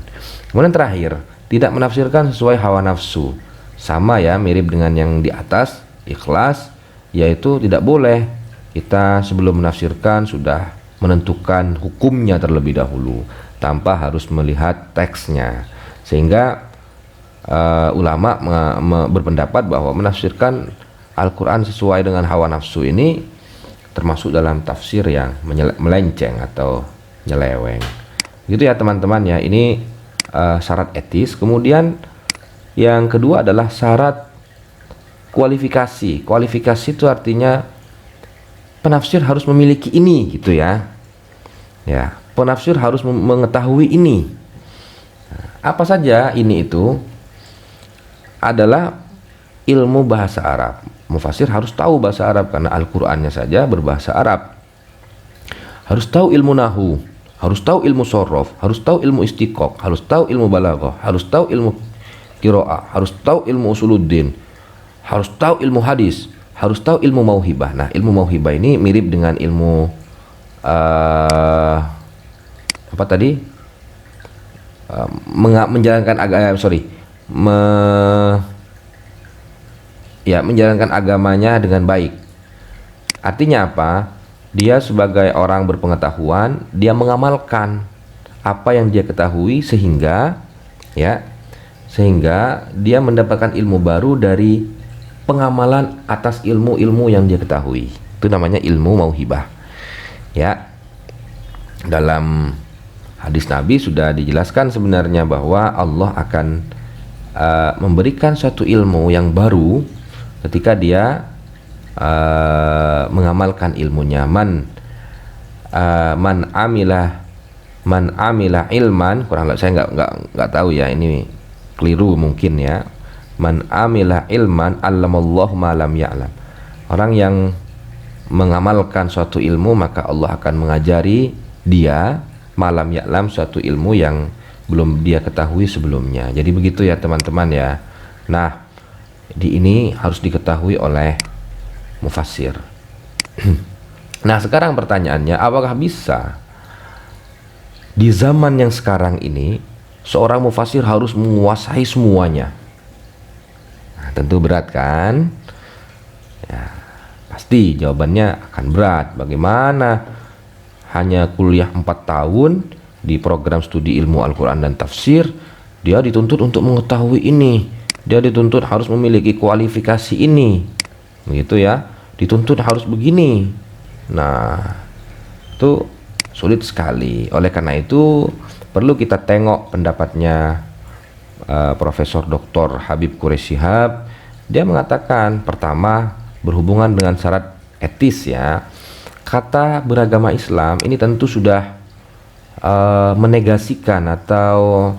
Kemudian terakhir, tidak menafsirkan sesuai hawa nafsu. Sama, ya, mirip dengan yang di atas, ikhlas, yaitu tidak boleh kita sebelum menafsirkan sudah menentukan hukumnya terlebih dahulu tanpa harus melihat teksnya. Sehingga ulama berpendapat bahwa menafsirkan Al-Quran sesuai dengan hawa nafsu ini termasuk dalam tafsir yang melenceng atau nyeleweng. Gitu ya teman-teman, ya. Ini syarat etis. Kemudian yang kedua adalah syarat kualifikasi. Kualifikasi itu artinya penafsir harus memiliki ini, gitu ya. Ya, penafsir harus mengetahui ini. Apa saja ini itu? Adalah ilmu bahasa Arab. Mufasir harus tahu bahasa Arab karena Al-Qur'annya saja berbahasa Arab. Harus tahu ilmu nahu, harus tahu ilmu sorof, harus tahu ilmu istiqaq, harus tahu ilmu balaghah, harus tahu ilmu qiraah, harus tahu ilmu usuluddin, harus tahu ilmu hadis, harus tahu ilmu mauhibah. Nah, ilmu mauhibah ini mirip dengan ilmu apa tadi? Menjalankan agama, menjalankan agamanya dengan baik. Artinya apa? Dia sebagai orang berpengetahuan, dia mengamalkan apa yang dia ketahui sehingga dia mendapatkan ilmu baru dari pengamalan atas ilmu-ilmu yang dia ketahui. Itu namanya ilmu mauhibah. Ya. Dalam hadis Nabi sudah dijelaskan sebenarnya bahwa Allah akan memberikan suatu ilmu yang baru ketika dia mengamalkan ilmunya. Man amila ilman, kurang lebih saya nggak tahu, ya, ini keliru mungkin, ya. Man amila ilman allamallahu ma lam ya'lam. Orang yang mengamalkan suatu ilmu, maka Allah akan mengajari dia malam ya'lam, suatu ilmu yang belum dia ketahui sebelumnya. Jadi begitu, ya teman-teman, ya. Nah, ini harus diketahui oleh mufassir. Nah, sekarang pertanyaannya, apakah bisa di zaman yang sekarang ini seorang mufassir harus menguasai semuanya? Nah, tentu berat, kan? Ya, pasti jawabannya akan berat. Bagaimana hanya kuliah 4 tahun di program studi ilmu Al-Quran dan tafsir, dia dituntut untuk mengetahui ini, dia dituntut harus memiliki kualifikasi ini, begitu, ya, dituntut harus begini. Nah, itu sulit sekali. Oleh karena itu perlu kita tengok pendapatnya Profesor Dr. Habib Quraish Shihab. Dia mengatakan, pertama, berhubungan dengan syarat etis, ya. Kata beragama Islam ini tentu sudah menegasikan atau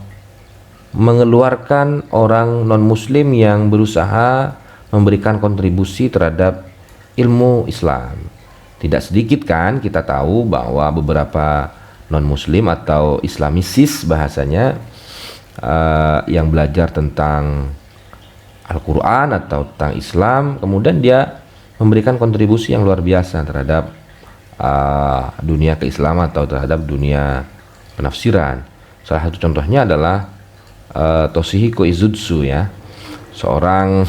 mengeluarkan orang non-muslim yang berusaha memberikan kontribusi terhadap ilmu Islam. Tidak sedikit, kan, kita tahu bahwa beberapa non muslim atau Islamisis bahasanya, yang belajar tentang Al-Quran atau tentang Islam, kemudian dia memberikan kontribusi yang luar biasa terhadap dunia keislaman atau terhadap dunia penafsiran. Salah satu contohnya adalah Toshihiko Izutsu, ya, seorang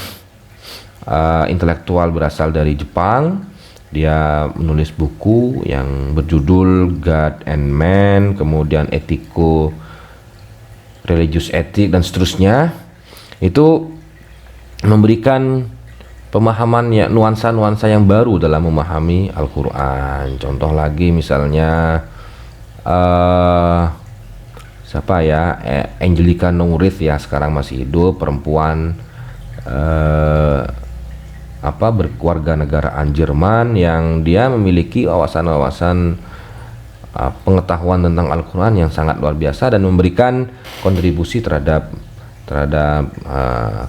intelektual berasal dari Jepang. Dia menulis buku yang berjudul God and Man, kemudian Etiko, Religious Ethic, dan seterusnya. Itu memberikan pemahaman, ya, nuansa-nuansa yang baru dalam memahami Al-Quran. Contoh lagi misalnya siapa ya, Angelica Nourid, ya, sekarang masih hidup, perempuan berkeluarga negaraan Jerman yang dia memiliki wawasan-wawasan pengetahuan tentang Al-Quran yang sangat luar biasa dan memberikan kontribusi terhadap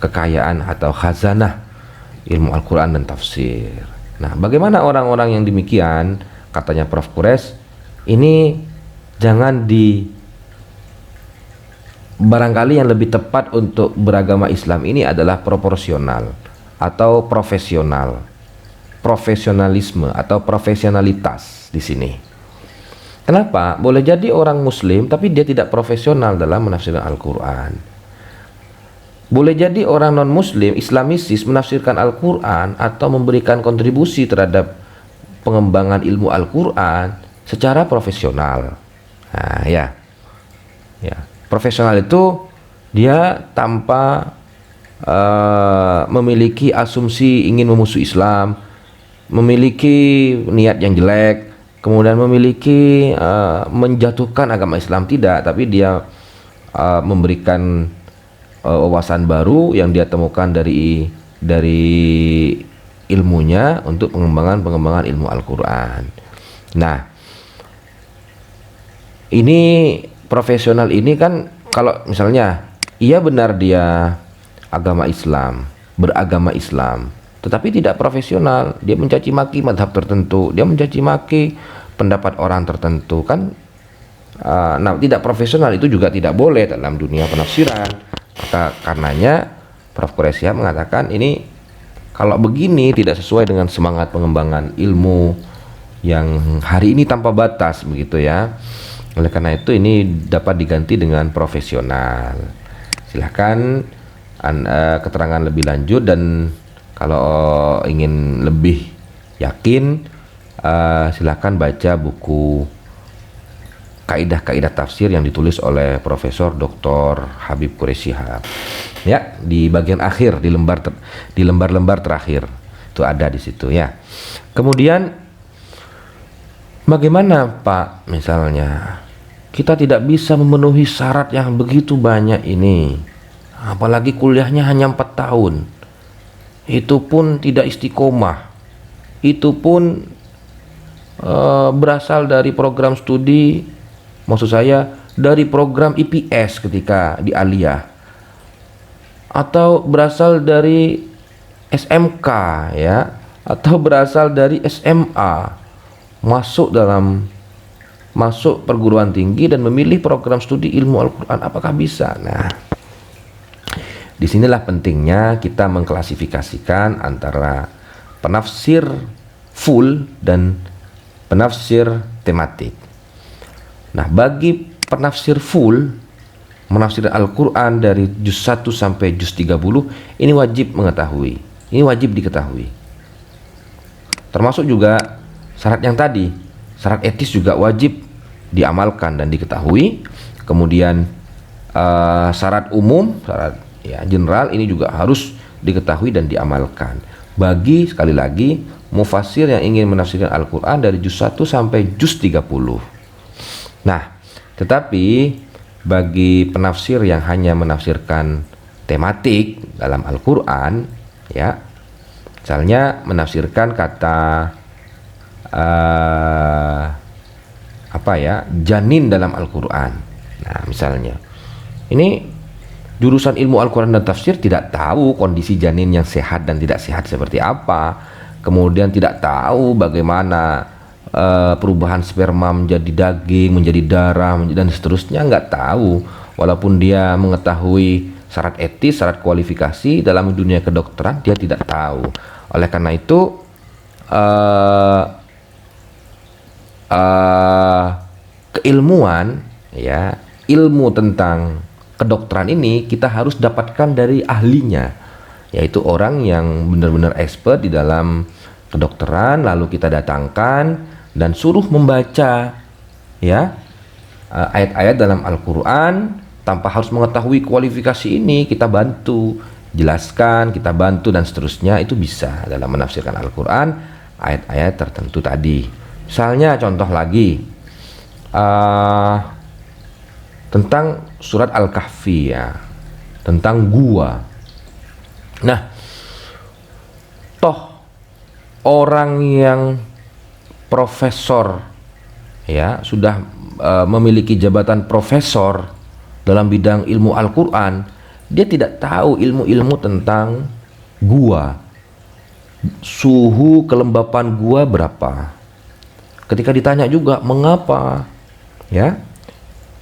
kekayaan atau khazanah ilmu Al-Quran dan tafsir. Nah, bagaimana orang-orang yang demikian, katanya Prof. Kures, ini jangan barangkali yang lebih tepat untuk beragama Islam ini adalah proporsional atau profesional, profesionalisme atau profesionalitas di sini. Kenapa? Boleh jadi orang Muslim tapi dia tidak profesional dalam menafsirkan Al-Quran. Boleh jadi orang non-Muslim, Islamisis, menafsirkan Al-Quran atau memberikan kontribusi terhadap pengembangan ilmu Al-Quran secara profesional. Nah, ya, profesional itu dia tanpa memiliki asumsi ingin memusuhi Islam, memiliki niat yang jelek, kemudian memiliki menjatuhkan agama Islam, tidak, tapi dia memberikan wawasan baru yang dia temukan dari ilmunya untuk pengembangan ilmu Al-Quran. Nah, ini profesional ini kan, kalau misalnya ia benar dia agama Islam, beragama Islam, tetapi tidak profesional, dia mencaci maki madhab tertentu, dia mencaci maki pendapat orang tertentu, kan tidak profesional, itu juga tidak boleh dalam dunia penafsiran. Maka karenanya Prof. Qureshi mengatakan ini kalau begini tidak sesuai dengan semangat pengembangan ilmu yang hari ini tanpa batas, begitu ya. Oleh karena itu ini dapat diganti dengan profesional. Silahkan keterangan lebih lanjut, dan kalau ingin lebih yakin silahkan baca buku Kaidah-Kaidah Tafsir yang ditulis oleh Profesor Dr. Habib Qureshi Shihab, ya, di bagian akhir, di lembar-lembar terakhir itu ada di situ, ya. Kemudian bagaimana Pak, misalnya kita tidak bisa memenuhi syarat yang begitu banyak ini, apalagi kuliahnya hanya 4 tahun, itu pun tidak istiqomah, itu pun berasal dari program studi, maksud saya dari program IPS ketika di Aliyah, atau berasal dari SMK, ya, atau berasal dari SMA, masuk perguruan tinggi dan memilih program studi ilmu Al-Quran, apakah bisa? Nah, disinilah pentingnya kita mengklasifikasikan antara penafsir full dan penafsir tematik. Nah, bagi penafsir full, menafsir Al-Quran dari juz 1 sampai juz 30, ini wajib mengetahui, ini wajib diketahui. Termasuk juga syarat yang tadi, syarat etis juga wajib diamalkan dan diketahui. Kemudian syarat umum, syarat general, ini juga harus diketahui dan diamalkan. Bagi, sekali lagi, mufassir yang ingin menafsirkan Al-Quran dari juz 1 sampai juz 30. Nah, tetapi bagi penafsir yang hanya menafsirkan tematik dalam Al-Quran, ya, misalnya menafsirkan kata janin dalam Al-Quran. Nah, misalnya ini jurusan ilmu Al-Quran dan tafsir tidak tahu kondisi janin yang sehat dan tidak sehat seperti apa, kemudian tidak tahu bagaimana perubahan sperma menjadi daging, menjadi darah, dan seterusnya, nggak tahu. Walaupun dia mengetahui syarat etis, syarat kualifikasi dalam dunia kedokteran, dia tidak tahu. Oleh karena itu keilmuan, ya, ilmu tentang kedokteran ini kita harus dapatkan dari ahlinya, yaitu orang yang benar-benar expert di dalam kedokteran. Lalu kita datangkan dan suruh membaca, ya, ayat-ayat dalam Al-Quran tanpa harus mengetahui kualifikasi ini. Kita bantu jelaskan, kita bantu dan seterusnya. Itu bisa dalam menafsirkan Al-Quran ayat-ayat tertentu tadi. Misalnya contoh lagi tentang surat Al-Kahfi, ya, tentang gua. Nah, toh orang yang profesor, ya, sudah memiliki jabatan profesor dalam bidang ilmu Al-Quran, dia tidak tahu ilmu-ilmu tentang gua, suhu kelembapan gua berapa. Ketika ditanya juga mengapa, ya,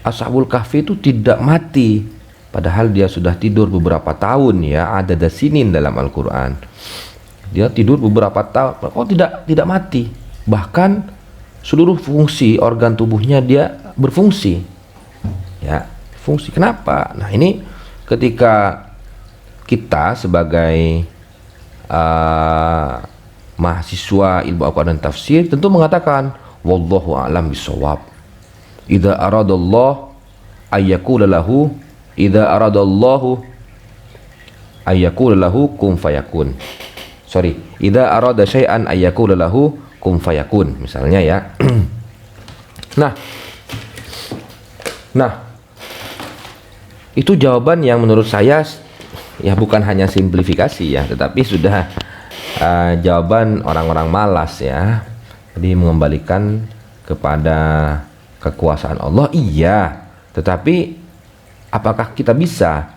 Ashabul Kahfi itu tidak mati, padahal dia sudah tidur beberapa tahun, ya, ada sinin dalam Al-Quran. Dia tidur beberapa tahun, kok tidak mati, bahkan seluruh fungsi organ tubuhnya dia berfungsi, ya, fungsi. Kenapa? Nah, ini ketika kita sebagai mahasiswa ilmu Al-Quran dan tafsir tentu mengatakan wallahu a'lam bishawab. Idza aradallahu ayyakula lahu, idza aradallahu ayyakula lahu kun fayakun. Idza arada syai'an ayyakula lahu kun fayakun, misalnya, ya. Nah, itu jawaban yang menurut saya, ya, bukan hanya simplifikasi, ya, tetapi sudah jawaban orang-orang malas, ya. Jadi mengembalikan kepada kekuasaan Allah, iya, tetapi apakah kita bisa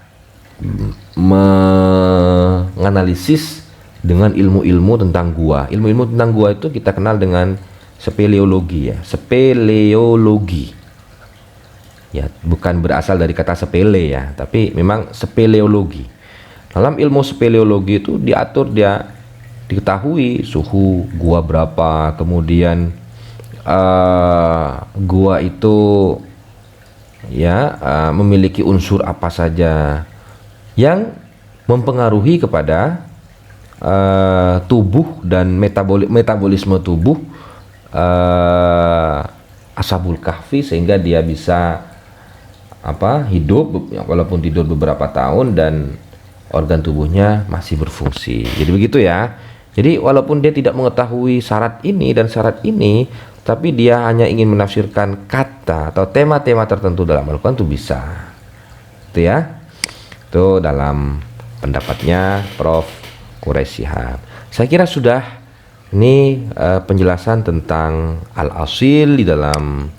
menganalisis dengan ilmu-ilmu tentang gua? Ilmu-ilmu tentang gua itu kita kenal dengan speleologi, ya, speleologi, ya, bukan berasal dari kata sepele, ya, tapi memang speleologi. Dalam ilmu speleologi itu diatur, dia diketahui suhu gua berapa, kemudian gua itu, ya, memiliki unsur apa saja yang mempengaruhi kepada tubuh dan metabolisme tubuh Ashabul Kahfi, sehingga dia bisa hidup walaupun tidur beberapa tahun dan organ tubuhnya masih berfungsi. Jadi begitu, ya. Jadi walaupun dia tidak mengetahui syarat ini dan syarat ini, tapi dia hanya ingin menafsirkan kata atau tema-tema tertentu dalam Al-Quran, itu bisa. Itu, ya. Itu dalam pendapatnya Prof. Quraish Shihab. Saya kira sudah. Ini penjelasan tentang Al-Asil di dalam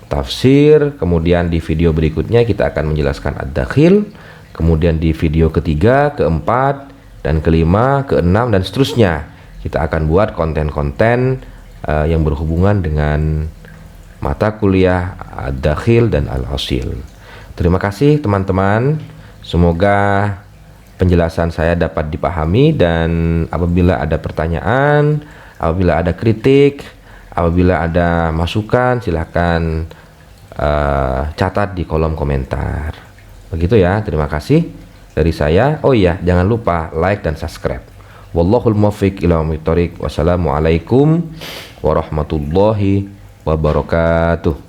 tafsir. Kemudian di video berikutnya kita akan menjelaskan Ad-Dakhil. Kemudian di video ketiga, keempat, dan kelima, keenam, dan seterusnya kita akan buat konten-konten yang berhubungan dengan mata kuliah Ad-Dakhil dan Al-Asil. Terima kasih teman-teman. Semoga penjelasan saya dapat dipahami, dan apabila ada pertanyaan, apabila ada kritik, apabila ada masukan, silahkan catat di kolom komentar. Begitu, ya. Terima kasih dari saya. Oh iya, jangan lupa like dan subscribe. Wallahul muwaffiq ila aqwamit thoriq. Wassalamualaikum warahmatullahi wabarakatuh.